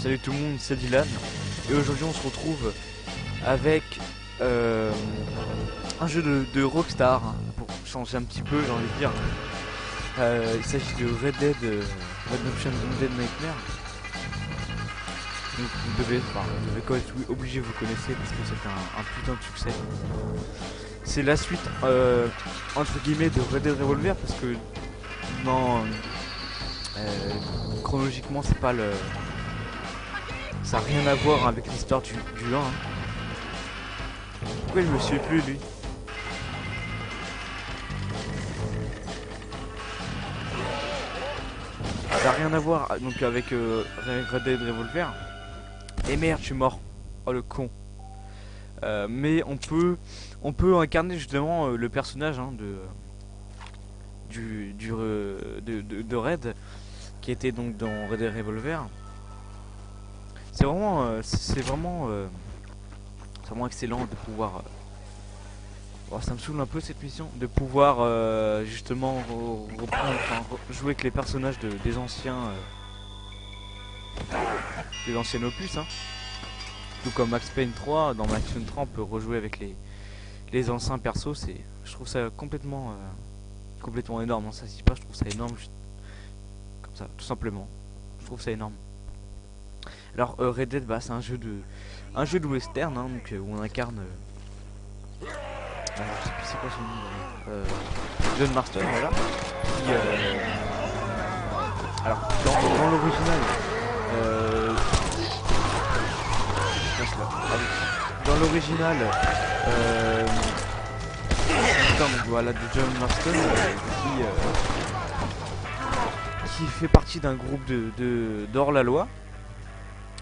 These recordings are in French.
Salut tout le monde, c'est Dylan et aujourd'hui on se retrouve avec un jeu de Rockstar hein, pour changer un petit peu, j'ai envie de dire. Il s'agit de Red Dead Redemption Undead Nightmare. Donc vous devez quand même être obligé, vous connaissez parce que c'est un putain de succès. C'est la suite entre guillemets de Red Dead Revolver parce que non chronologiquement c'est pas le... Ça n'a rien à voir avec l'histoire du 1 hein. Pourquoi je me suis plus lui? Ça n'a rien à voir donc avec Red Dead Revolver. Et merde, je suis mort. Oh le con. Mais on peut incarner justement le personnage hein, de Red qui était donc dans Red Dead Revolver. C'est vraiment excellent de pouvoir oh, ça me saoule un peu cette mission de pouvoir justement reprendre, jouer avec les personnages des anciens opus hein. Tout comme Max Payne 3, dans Max Payne 3 on peut rejouer avec les anciens persos, je trouve ça complètement énorme, non, ça se dit pas, je trouve ça énorme juste comme ça, tout simplement. Je trouve ça énorme. Alors Red Dead, bah, c'est un jeu de western hein, donc, où on incarne alors, je sais plus c'est quoi son nom, John Marston, voilà. Qui, alors dans l'original dans l'original donc, voilà, de John Marston qui fait partie d'un groupe d'hors-la-loi,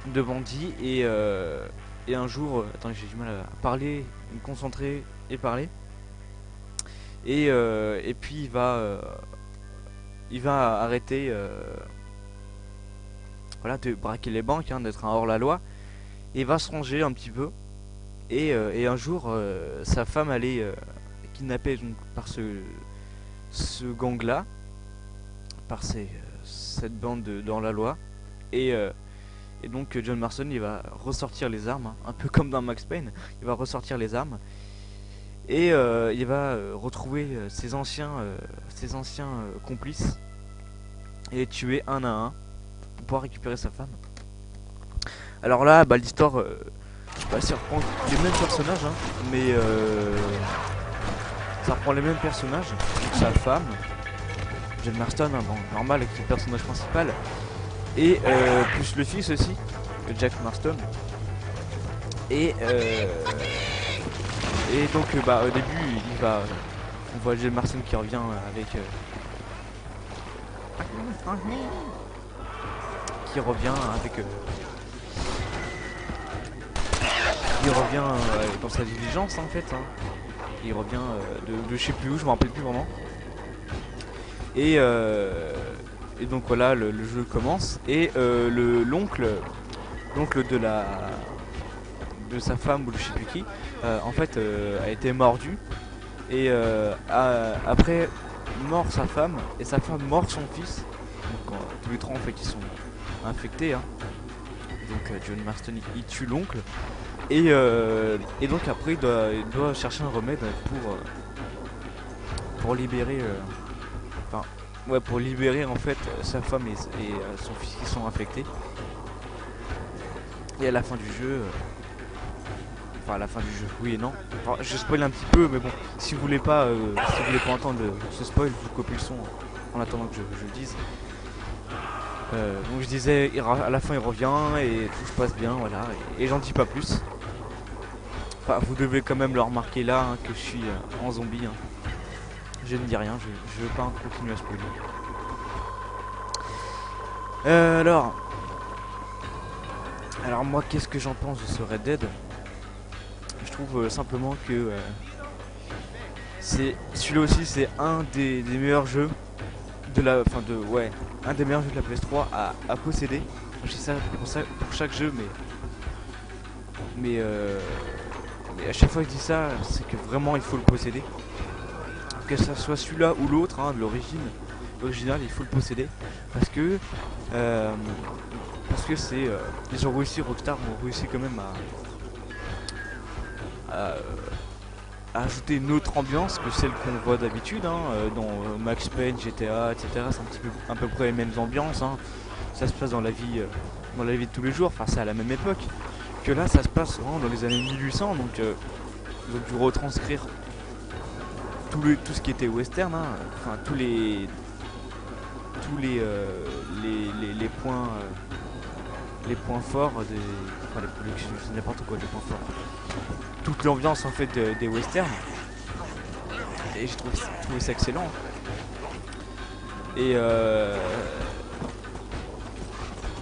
de bandits et un jour attendez, j'ai du mal à parler, me concentrer et parler et puis il va arrêter voilà, de braquer les banques hein, d'être un hors-la-loi et va se ranger un petit peu et un jour sa femme elle est kidnappée donc, par ce gang là, par cette bande dans la loi et donc John Marston il va ressortir les armes hein, un peu comme dans Max Payne, il va ressortir les armes et il va retrouver ses anciens complices et les tuer un à un pour pouvoir récupérer sa femme. Alors là bah, l'histoire ça reprend les mêmes personnages hein, mais ça reprend les mêmes personnages, donc sa femme John Marston hein, bon, normal avec le personnage principal et plus le fils aussi, Jack Marston. Et donc bah au début on voit Jack Marston qui revient avec dans sa diligence en fait hein. Il revient de je sais plus où, je me rappelle plus vraiment. Et donc voilà, le jeu commence et l'oncle de sa femme ou de je sais plus qui en fait a été mordu et après mort sa femme et sa femme mort son fils. Donc tous les trois en fait ils sont infectés hein. Donc John Marston il tue l'oncle et donc après il doit chercher un remède pour libérer pour libérer en fait sa femme et son fils qui sont infectés. Et à la fin du jeu à la fin du jeu, oui et non. Enfin, je spoil un petit peu, mais bon, si vous voulez pas entendre ce spoil, vous copiez le son en attendant que je le dise. Donc je disais, à la fin il revient et tout se passe bien, voilà. Et j'en dis pas plus. Enfin, vous devez quand même le remarquer là hein, que je suis en zombie. Hein. Je ne dis rien, je veux pas continuer à spoiler. Alors moi, qu'est-ce que j'en pense de ce Red Dead? Je trouve simplement que celui-là aussi c'est un des meilleurs jeux de la un des meilleurs jeux de la PS3 à posséder. Je dis ça pour chaque jeu, mais à chaque fois que je dis ça, c'est que vraiment il faut le posséder. Que ça soit celui-là ou l'autre hein, de l'original, il faut le posséder parce que que c'est ils ont réussi, Rockstar ont réussi quand même à, à ajouter une autre ambiance que celle qu'on voit d'habitude hein, dans Max Payne, GTA, etc. C'est un petit peu à peu près les mêmes ambiances. Hein. Ça se passe dans la vie de tous les jours. Enfin, c'est à la même époque. Que là, ça se passe vraiment dans les années 1800. Donc, ils ont dû retranscrire tout ce qui était western. Hein. Enfin, les points. Les points forts des. Enfin, c'est n'importe quoi, les points forts. Toute l'ambiance en fait des westerns. Et j'ai trouvé ça excellent. Et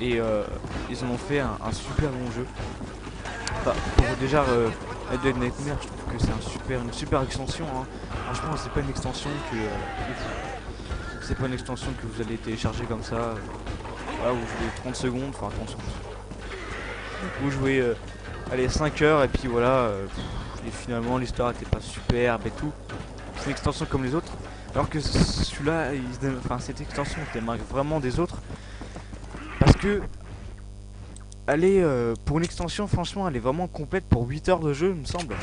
ils en ont fait un super bon jeu. Enfin, pour déjà Dead Nightmare, je trouve que c'est une super extension. Hein. Franchement, c'est pas une extension que vous allez télécharger comme ça. Voilà, vous jouez 30 secondes, enfin 30 secondes. Vous jouez allez 5 heures et puis voilà. Et finalement l'histoire était pas superbe et tout. C'est une extension comme les autres. Alors que celui-là, cette extension se démarque vraiment des autres. Parce que elle est pour une extension, franchement, elle est vraiment complète pour 8 heures de jeu, il me semble.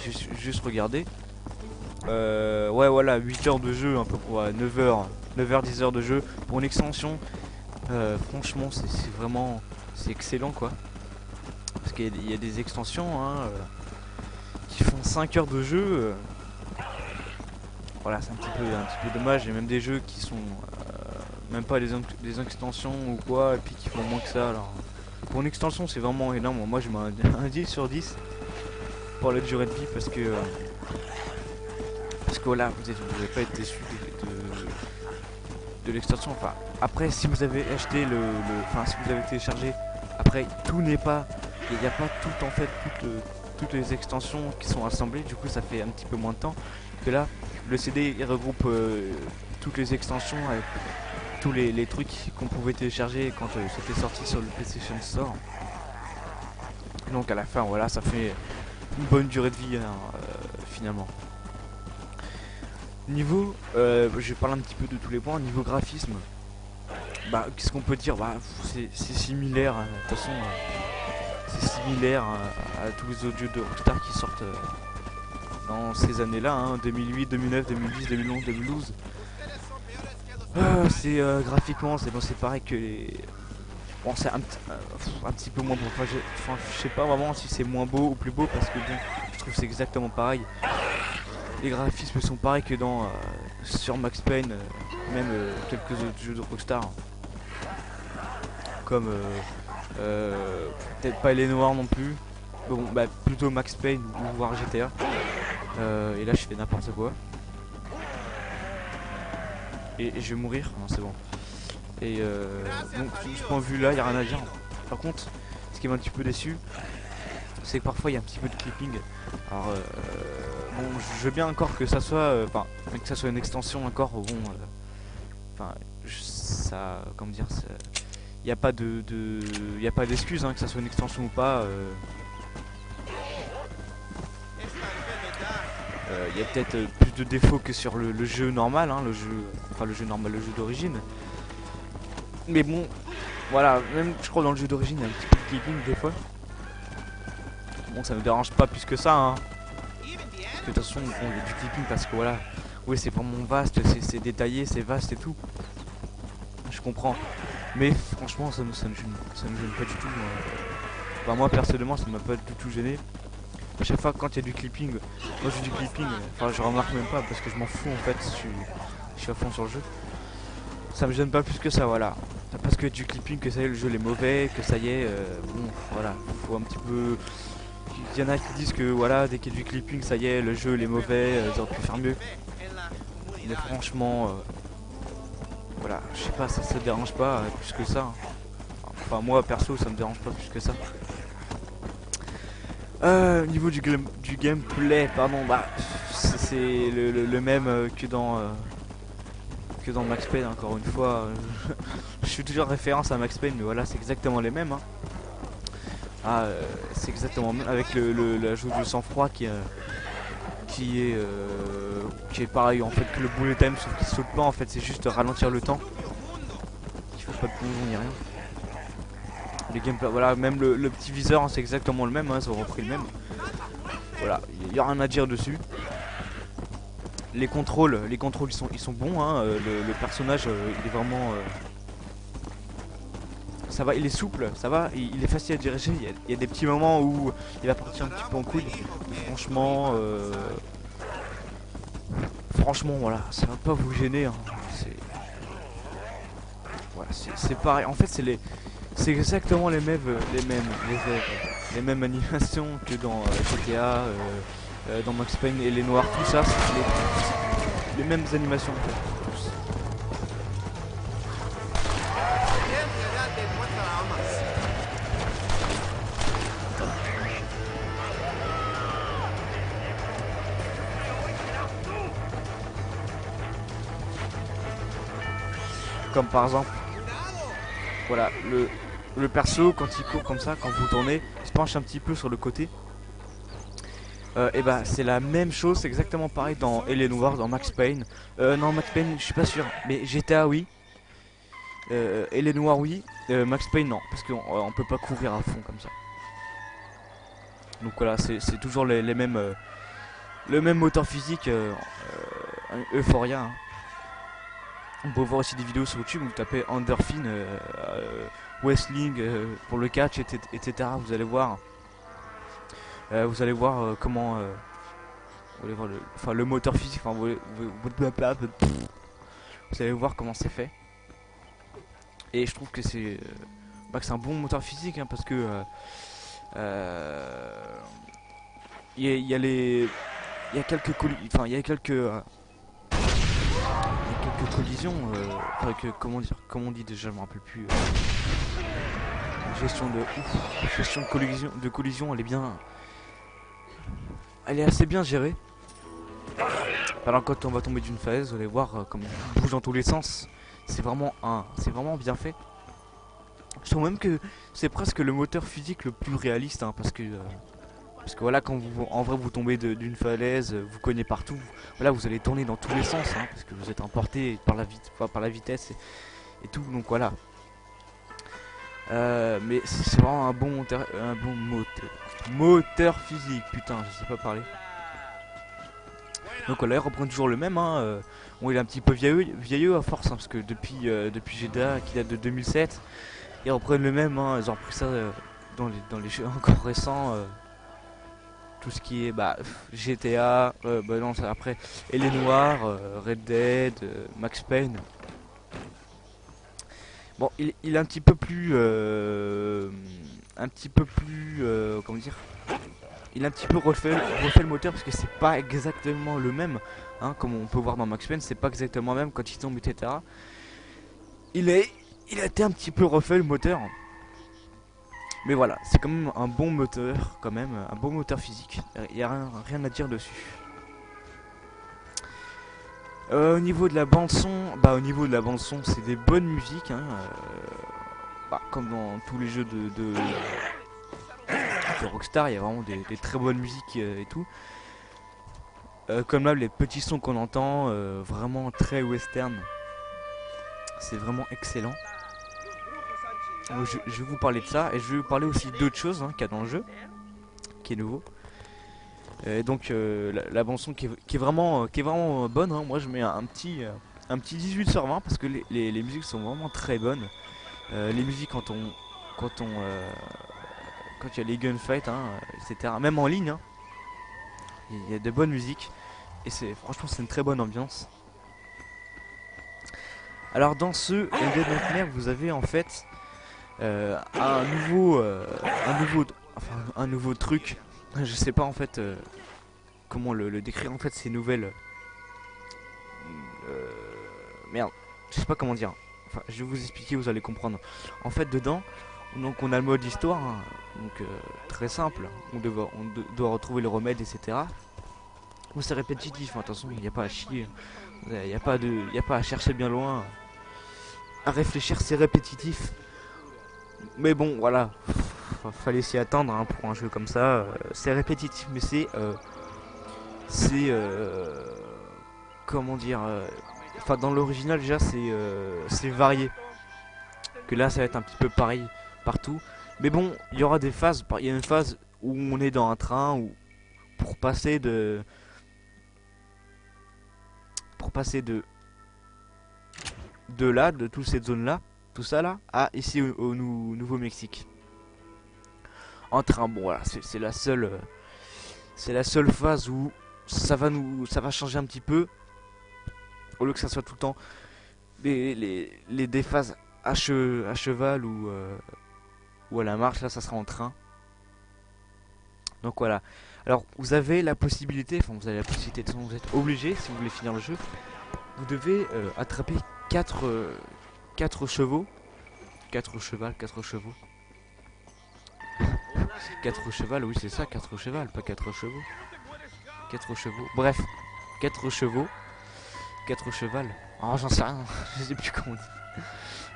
J'ai juste regardé. Ouais, voilà, 8 heures de jeu, un peu pour 9 heures, 10 heures de jeu pour une extension. Franchement, c'est vraiment excellent quoi. Parce qu'il y a des extensions hein, qui font 5 heures de jeu. Voilà, c'est un petit peu dommage. Il y a même des jeux qui sont même pas des extensions ou quoi, et puis qui font moins que ça. Alors, pour une extension, c'est vraiment énorme. Moi, je mets un 10 sur 10 pour la durée de vie parce que voilà, vous n'allez pas être déçu de l'extension. Enfin, après, si vous avez acheté si vous avez téléchargé, après, tout n'est pas, il n'y a pas tout en fait, toutes les extensions qui sont assemblées. Du coup, ça fait un petit peu moins de temps que là. Le CD il regroupe toutes les extensions, tous les trucs qu'on pouvait télécharger quand c'était sorti sur le PlayStation Store. Donc à la fin, voilà, ça fait une bonne durée de vie hein, finalement. Niveau, je vais parler un petit peu de tous les points. Niveau graphisme, bah qu'est-ce qu'on peut dire, bah c'est similaire. Hein, de toute façon, c'est similaire à tous les autres jeux de Rockstar qui sortent dans ces années-là, hein, 2008, 2009, 2010, 2011, 2012. C'est graphiquement, c'est pareil que les. Bon, c'est un petit peu moins beau. Enfin, je sais pas vraiment si c'est moins beau ou plus beau parce que bon, je trouve que c'est exactement pareil. Les graphismes sont pareils que sur Max Payne, même quelques autres jeux de Rockstar, comme peut-être pas les noirs non plus. Bon, bah plutôt Max Payne ou voire GTA. Et là, je fais n'importe quoi. Et je vais mourir. Non, c'est bon. Et donc, de ce point de vue là, il n'y a rien à dire. Par contre, ce qui m'a un petit peu déçu, c'est que parfois il y a un petit peu de clipping. Alors, bon, je veux bien encore que ça soit, que ça soit une extension encore. Bon, ça, comment dire, il n'y a pas d'excuse hein, que ça soit une extension ou pas. Il y a peut-être plus de défauts que sur le jeu normal, hein, le jeu normal, le jeu d'origine. Mais bon, voilà, même je crois dans le jeu d'origine il y a un petit peu de clipping des fois. Bon, ça me dérange pas plus que ça, hein. Parce que de toute façon, bon, il y a du clipping parce que voilà, oui, c'est vraiment vaste, c'est détaillé, c'est vaste et tout. Je comprends. Mais franchement, ça me gêne pas du tout. Enfin, moi personnellement, ça m'a pas du tout gêné. À chaque fois quand il y a du clipping, moi j'ai du clipping, je remarque même pas parce que je m'en fous en fait, je suis à fond sur le jeu. Ça me gêne pas plus que ça, voilà. Parce que du clipping, que ça y est, le jeu est mauvais, que ça y est, bon, voilà, faut un petit peu. Il y en a qui disent que voilà, dès qu'il y a du clipping, ça y est, le jeu il est mauvais, ils auraient pu faire mieux. Mais franchement, voilà, je sais pas, ça dérange pas plus que ça. Enfin, moi perso, ça me dérange pas plus que ça. Au niveau du gameplay, pardon, bah c'est le même que dans Max Payne. Encore une fois, je suis toujours référence à Max Payne, mais voilà, c'est exactement les mêmes. Hein. C'est exactement même avec l'ajout du sang-froid qui est pareil en fait que le bullet time, sauf qu'il saute pas en fait, c'est juste ralentir le temps. Il faut pas de plongeon ni rien. les gameplay, voilà, même le petit viseur, hein, c'est exactement le même, hein, ils ont repris le même. Voilà, il y a rien à dire dessus. Les contrôles ils sont bons, hein, le personnage il est vraiment ça va, il est souple, ça va, il est facile à diriger. Il y a des petits moments où il va partir un petit peu en couille. Franchement, franchement, voilà, ça va pas vous gêner. Hein. C'est voilà, c'est pareil. En fait, c'est exactement les mêmes animations que dans GTA, dans Max Payne et les noirs, tout ça, c'est les mêmes animations en fait. Comme par exemple, voilà, le perso quand il court comme ça, quand vous tournez, il se penche un petit peu sur le côté. Et bah c'est la même chose, c'est exactement pareil dans L.A. Noire, dans Max Payne. Non, Max Payne, je suis pas sûr, mais GTA oui. L.A. Noire oui, Max Payne non, parce qu'on peut pas courir à fond comme ça. Donc voilà, c'est toujours les mêmes, le même moteur physique, Euphoria. Hein. On peut voir aussi des vidéos sur YouTube où vous tapez Underfin, Wrestling pour le catch, etc. Vous allez voir. Comment vous allez voir le moteur physique, enfin vous allez voir comment c'est fait. Et je trouve que c'est un bon moteur physique, hein, parce que il y a quelques collisions, comment on dit déjà, je me rappelle plus. Gestion de collision, elle est assez bien gérée. Alors quand on va tomber d'une falaise, vous allez voir comme on bouge dans tous les sens. C'est vraiment bien fait. Je trouve même que c'est presque le moteur physique le plus réaliste, hein, parce que voilà, quand en vrai vous tombez d'une falaise, vous cognez partout. Voilà, vous allez tourner dans tous les sens, hein, parce que vous êtes emporté par la vitesse et tout. Donc voilà. Mais c'est vraiment un bon moteur physique. Putain, je sais pas parler. Donc voilà, il reprend toujours le même. Hein. Bon, il est un petit peu vieilleux à force, hein, parce que depuis GTA qui date de 2007, ils reprennent le même. Hein. Ils ont repris ça dans les jeux encore récents. Tout ce qui est GTA, non, ça, après L.A. Noire, Red Dead, Max Payne. Bon, il est un petit peu plus, comment dire, il a un petit peu refait le moteur, parce que c'est pas exactement le même, hein, comme on peut voir dans Max Payne, c'est pas exactement le même quand il tombe, etc. Il a été un petit peu refait le moteur, mais voilà, c'est quand même un bon moteur, un bon moteur physique. Il y a rien à dire dessus. Au niveau de la bande son, c'est des bonnes musiques, hein, comme dans tous les jeux de Rockstar, il y a vraiment des très bonnes musiques et tout. Comme là, les petits sons qu'on entend, vraiment très western, c'est vraiment excellent. Je vais vous parler de ça, et je vais vous parler aussi d'autres choses, hein, qu'il y a dans le jeu, qui est nouveau. Donc la bande son qui est vraiment bonne, hein. Moi je mets un petit 18 sur 20, parce que les musiques sont vraiment très bonnes. Les musiques quand il y a les gunfights, hein, etc. Même en ligne, hein, il y a de bonnes musiques, et franchement c'est une très bonne ambiance. Alors dans ce Dead Nightmare, vous avez en fait un nouveau truc. Je sais pas en fait comment le décrire, en fait. Ces nouvelles merde, je sais pas comment dire. Enfin, je vais vous expliquer, vous allez comprendre. En fait, dedans, donc on a le mode histoire, hein, donc très simple. On doit retrouver le remède, etc. Bon, c'est répétitif, hein, attention, il n'y a pas à chier, il n'y a pas à chercher bien loin, à réfléchir, c'est répétitif. Mais bon, voilà, fallait s'y attendre, hein, pour un jeu comme ça. C'est répétitif, mais c'est comment dire, enfin dans l'original déjà c'est varié. Que là ça va être un petit peu pareil partout. Mais bon, il y aura des phases. Il y a une phase où on est dans un train ou pour passer de là, de toute cette zone là, tout ça là, à ici au Nouveau-Mexique. En train, bon voilà, c'est la seule phase où ça va changer un petit peu, au lieu que ça soit tout le temps des phases à cheval ou à la marche. Là ça sera en train. Donc voilà. Alors vous avez la possibilité, enfin vous avez la possibilité, de toute façon, vous êtes obligé, si vous voulez finir le jeu, vous devez attraper 4 chevaux, 4 chevaux, 4 chevaux. 4 chevaux, oui c'est ça, 4 chevaux, pas 4 chevaux. 4 chevaux, bref, 4 chevaux, 4 chevals. Oh j'en sais rien, je sais plus comment on dit.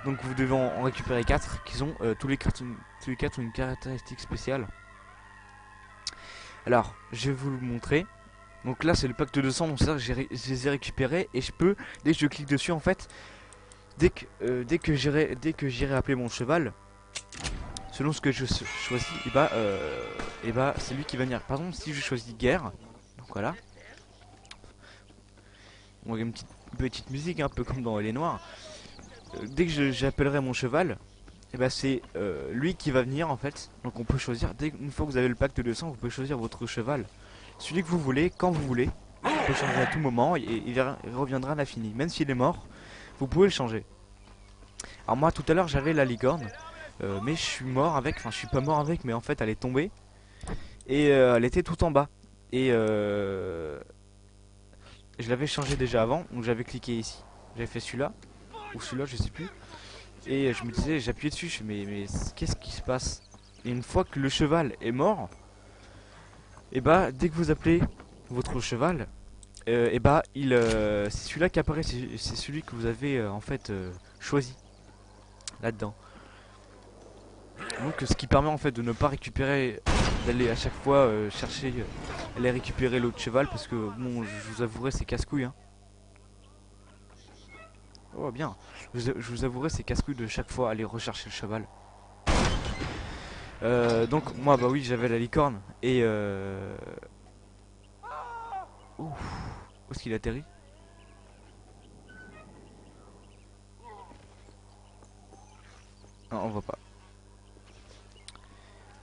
Donc vous devez en récupérer 4 qui ont tous les 4 ont une caractéristique spéciale. Alors je vais vous le montrer. Donc là c'est le pacte de sang, donc c'est ça que je les ai récupérés et je peux, dès que je clique dessus en fait, dès que j'irai appeler mon cheval, selon ce que je choisis, et bah c'est lui qui va venir. Par exemple si je choisis guerre, donc voilà, on a une petite musique un peu comme dans Les Noirs. Dès que j'appellerai mon cheval, et bah c'est lui qui va venir en fait. Donc on peut choisir, une fois que vous avez le pacte de sang, vous pouvez choisir votre cheval, celui que vous voulez, quand vous voulez. Vous pouvez changer à tout moment et il reviendra à l'infini. Même s'il est mort, vous pouvez le changer. Alors moi tout à l'heure j'avais la licorne, mais je suis mort avec, enfin je suis pas mort avec, mais en fait elle est tombée et elle était tout en bas. Et je l'avais changé déjà avant, donc j'avais cliqué ici, j'avais fait celui-là ou celui-là, je sais plus. Et je me disais, j'appuyais dessus, je fais mais qu'est-ce qui se passe? Et une fois que le cheval est mort, et bah dès que vous appelez votre cheval, et bah c'est celui-là qui apparaît, c'est celui que vous avez en fait choisi là-dedans. Donc ce qui permet en fait de ne pas récupérer, d'aller à chaque fois chercher, aller récupérer l'autre cheval, parce que bon, je vous avouerai c'est casse-couille hein. Oh bien, je vous avouerai c'est casse-couille de chaque fois aller rechercher le cheval. Donc moi bah oui j'avais la licorne et ouf, où est-ce qu'il atterrit? Non on voit pas.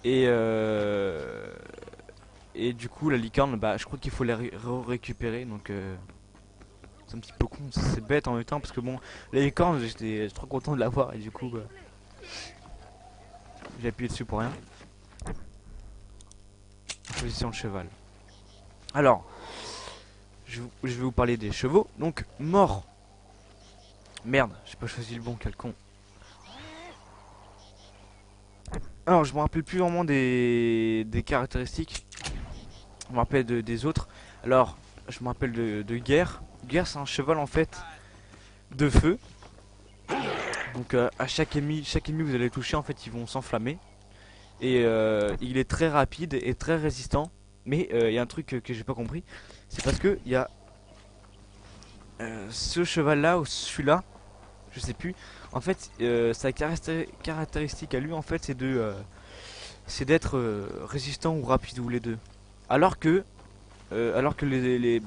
Et et du coup la licorne bah je crois qu'il faut la récupérer, donc c'est un petit peu con, c'est bête en même temps parce que bon la licorne j'étais trop content de l'avoir et du coup bah, j'ai appuyé dessus pour rien. Position de cheval. Alors je vais vous parler des chevaux. Donc mort. Merde, j'ai pas choisi le bon, quel con. Alors je me rappelle plus vraiment des caractéristiques. Je me rappelle des autres. Alors je me rappelle de Guerre. Guerre c'est un cheval en fait de feu. Donc à chaque ennemi que vous allez toucher en fait ils vont s'enflammer. Et il est très rapide et très résistant. Mais il y a un truc que j'ai pas compris. C'est parce que il y a ce cheval là ou celui-là, je sais plus. En fait sa caractéristique à lui en fait c'est d'être résistant ou rapide, ou les deux. Alors que les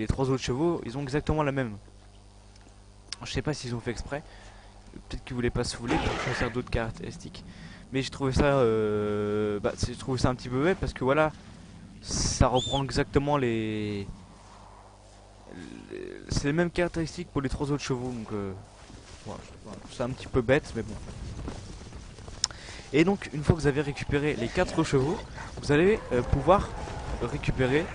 trois autres chevaux ils ont exactement la même. Je sais pas s'ils ont fait exprès. Peut-être qu'ils voulaient pas se fouler pour choisir d'autres caractéristiques. Mais j'ai trouvé ça un petit peu bête parce que voilà, ça reprend exactement c'est les mêmes caractéristiques pour les trois autres chevaux, donc voilà, c'est un petit peu bête mais bon. Et donc une fois que vous avez récupéré les 4 chevaux, vous allez pouvoir récupérer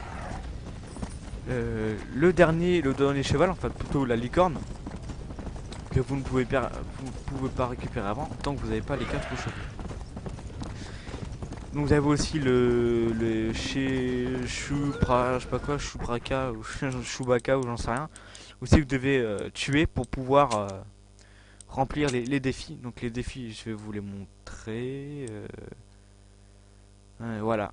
le dernier cheval, enfin plutôt la licorne, que vous ne pouvez pas récupérer avant tant que vous n'avez pas les 4 chevaux. Donc vous avez aussi le chez Choupra, je sais pas quoi, Choupraka ou Choubaka ou j'en sais rien. Aussi vous devez tuer pour pouvoir remplir les défis. Donc les défis je vais vous les montrer. Voilà.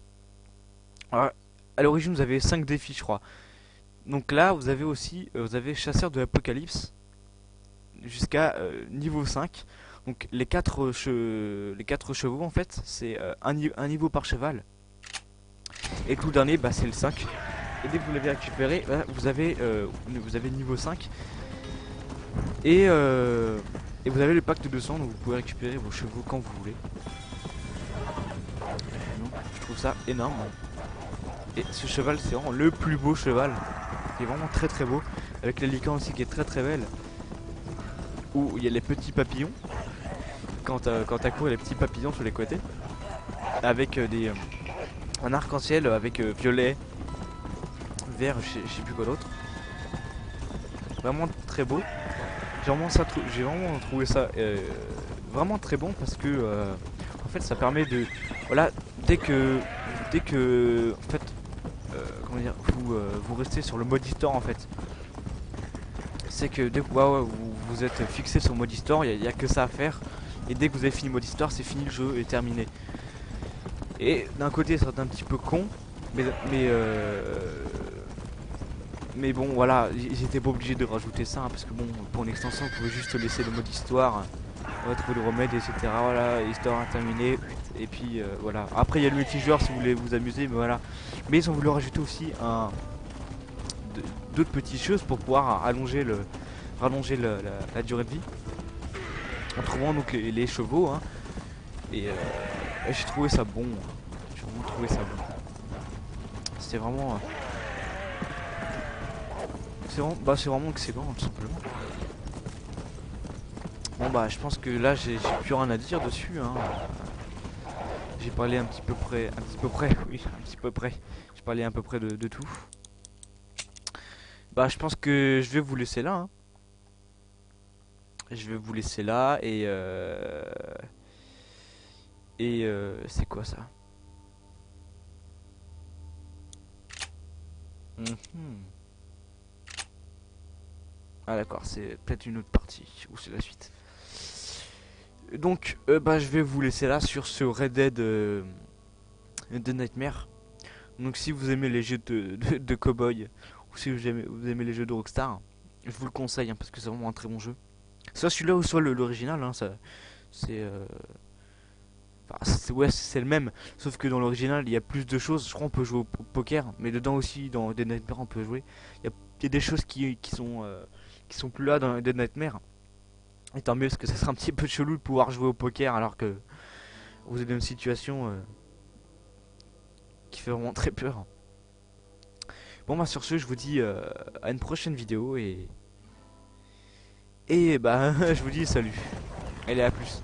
Alors, à l'origine vous avez 5 défis je crois. Donc là vous avez aussi vous avez chasseur de l'apocalypse jusqu'à niveau 5. Donc les quatre chevaux en fait, c'est un niveau par cheval. Et le tout dernier, bah, c'est le 5. Et dès que vous l'avez récupéré, bah, vous avez niveau 5. Et vous avez le pacte de sang, donc vous pouvez récupérer vos chevaux quand vous voulez. Donc, je trouve ça énorme. Et ce cheval, c'est vraiment le plus beau cheval. Il est vraiment très très beau. Avec la licorne aussi qui est très très belle. Où il y a les petits papillons. Quand t'as couru, les petits papillons sur les côtés. Avec un arc-en-ciel avec violet, vert, je sais plus quoi d'autre. Vraiment très beau. J'ai vraiment trouvé ça vraiment très bon parce que en fait ça permet de voilà dès que en fait comment dire vous restez sur le mode histoire en fait. C'est que dès que vous êtes fixé sur le mode histoire, il y a que ça à faire et dès que vous avez fini le mode histoire, c'est fini, le jeu est terminé. Et d'un côté ça un petit peu con mais mais bon voilà, ils étaient pas obligés de rajouter ça hein, parce que bon pour une extension vous pouvez juste laisser le mode histoire, trouver le remède etc. Voilà, histoire terminée et puis voilà. Après il y a le multijoueur si vous voulez vous amuser mais voilà. Mais ils ont voulu rajouter aussi d'autres petites choses pour pouvoir rallonger la durée de vie. En trouvant donc les chevaux hein, et j'ai trouvé ça bon. J'ai vraiment trouvé ça bon. C'était vraiment c'est vraiment excellent tout simplement. Bon bah je pense que là j'ai plus rien à dire dessus hein. J'ai parlé un petit peu près, oui, un petit peu près. J'ai parlé à peu près de tout. Bah je pense que je vais vous laisser là hein. Je vais vous laisser là et c'est quoi ça? Mhm. Ah d'accord, c'est peut-être une autre partie ou c'est la suite. Donc bah je vais vous laisser là sur ce Red Dead de Nightmare. Donc si vous aimez les jeux de cowboy ou si vous aimez les jeux de Rockstar, je vous le conseille hein, parce que c'est vraiment un très bon jeu. Soit celui-là ou soit l'original, hein, ça c'est ouais c'est le même, sauf que dans l'original il y a plus de choses. Je crois on peut jouer au poker, mais dedans aussi dans Dead Nightmare on peut jouer. Il y a des choses qui sont plus là dans Dead Nightmare. Et tant mieux parce que ça sera un petit peu chelou de pouvoir jouer au poker alors que vous êtes dans une situation qui fait vraiment très peur. Bon bah sur ce je vous dis à une prochaine vidéo et bah je vous dis salut. Allez à plus.